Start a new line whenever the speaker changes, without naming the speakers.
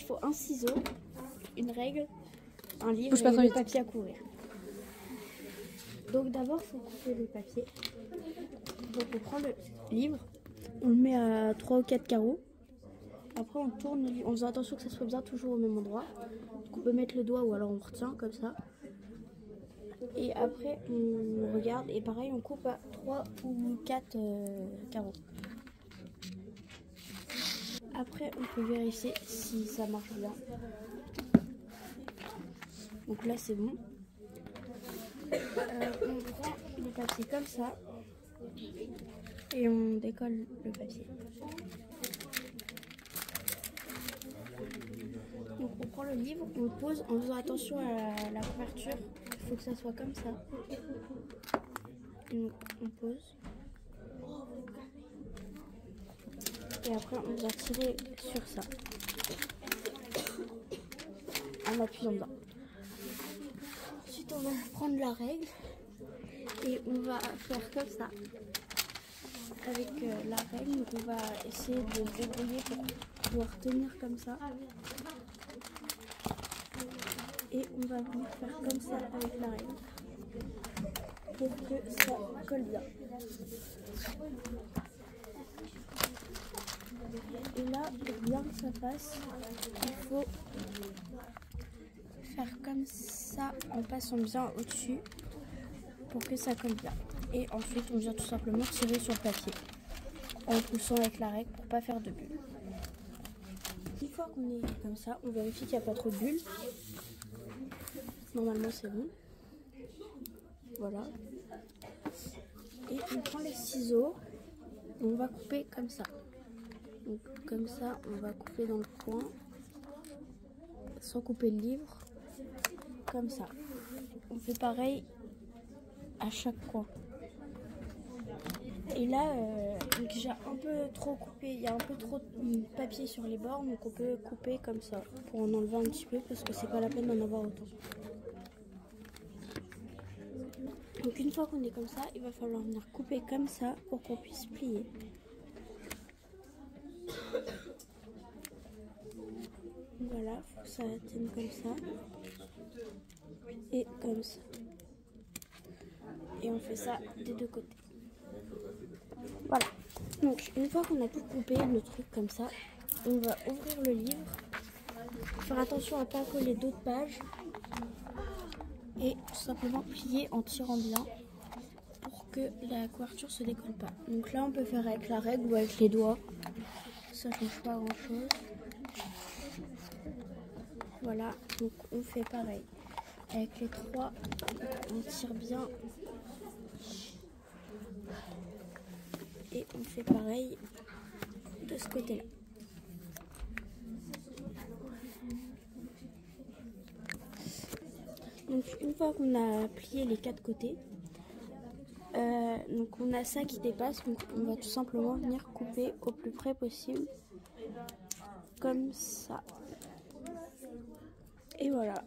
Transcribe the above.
faut un ciseau, une règle, un livre et le papier à courir. Donc d'abord, il faut couper le papier. Donc on prend le livre, on le met à 3 ou 4 carreaux. Après on tourne le livre, on faisant attention que ça soit bien toujours au même endroit. Donc on peut mettre le doigt ou alors on retient comme ça. Et après on regarde et pareil on coupe à 3 ou 4 carreaux. Après on peut vérifier si ça marche bien. Donc là c'est bon. On prend le papier comme ça et on décolle le papier. Donc on prend le livre, on le pose en faisant attention à la couverture. Il faut que ça soit comme ça. Donc on pose. Et après on va tirer sur ça. En appuyant dedans. Ensuite on va prendre la règle. Et on va faire comme ça. Avec la règle, donc on va essayer de le débrouiller pour pouvoir tenir comme ça. Et on va venir faire comme ça avec la règle. Pour que ça colle bien. Et là, pour bien que ça passe, il faut faire comme ça en passant bien au-dessus pour que ça colle bien. Et ensuite, on vient tout simplement tirer sur le papier en poussant avec la règle pour pas faire de bulles. Une fois qu'on est comme ça, on vérifie qu'il n'y a pas trop de bulles. Normalement, c'est bon. Voilà. Et on prend les ciseaux et on va couper comme ça. Donc, comme ça, on va couper dans le coin sans couper le livre. Comme ça. On fait pareil à chaque coin. Et là, j'ai un peu trop coupé, il y a un peu trop de papier sur les bords, donc on peut couper comme ça pour en enlever un petit peu parce que c'est pas la peine d'en avoir autant. Donc une fois qu'on est comme ça, il va falloir venir couper comme ça pour qu'on puisse plier. Voilà, faut que ça tienne comme ça et comme ça. Et on fait ça des deux côtés. Voilà. Donc une fois qu'on a tout coupé, le truc comme ça, on va ouvrir le livre, faire attention à ne pas coller d'autres pages et tout simplement plier en tirant bien pour que la couverture se décolle pas. Donc là on peut faire avec la règle ou avec les doigts, ça change pas grand chose. Voilà, donc on fait pareil. Avec les trois, on tire bien. Et on fait pareil de ce côté-là. Donc une fois qu'on a plié les quatre côtés, donc on a ça qui dépasse, donc on va tout simplement venir couper au plus près possible, comme ça. Et voilà.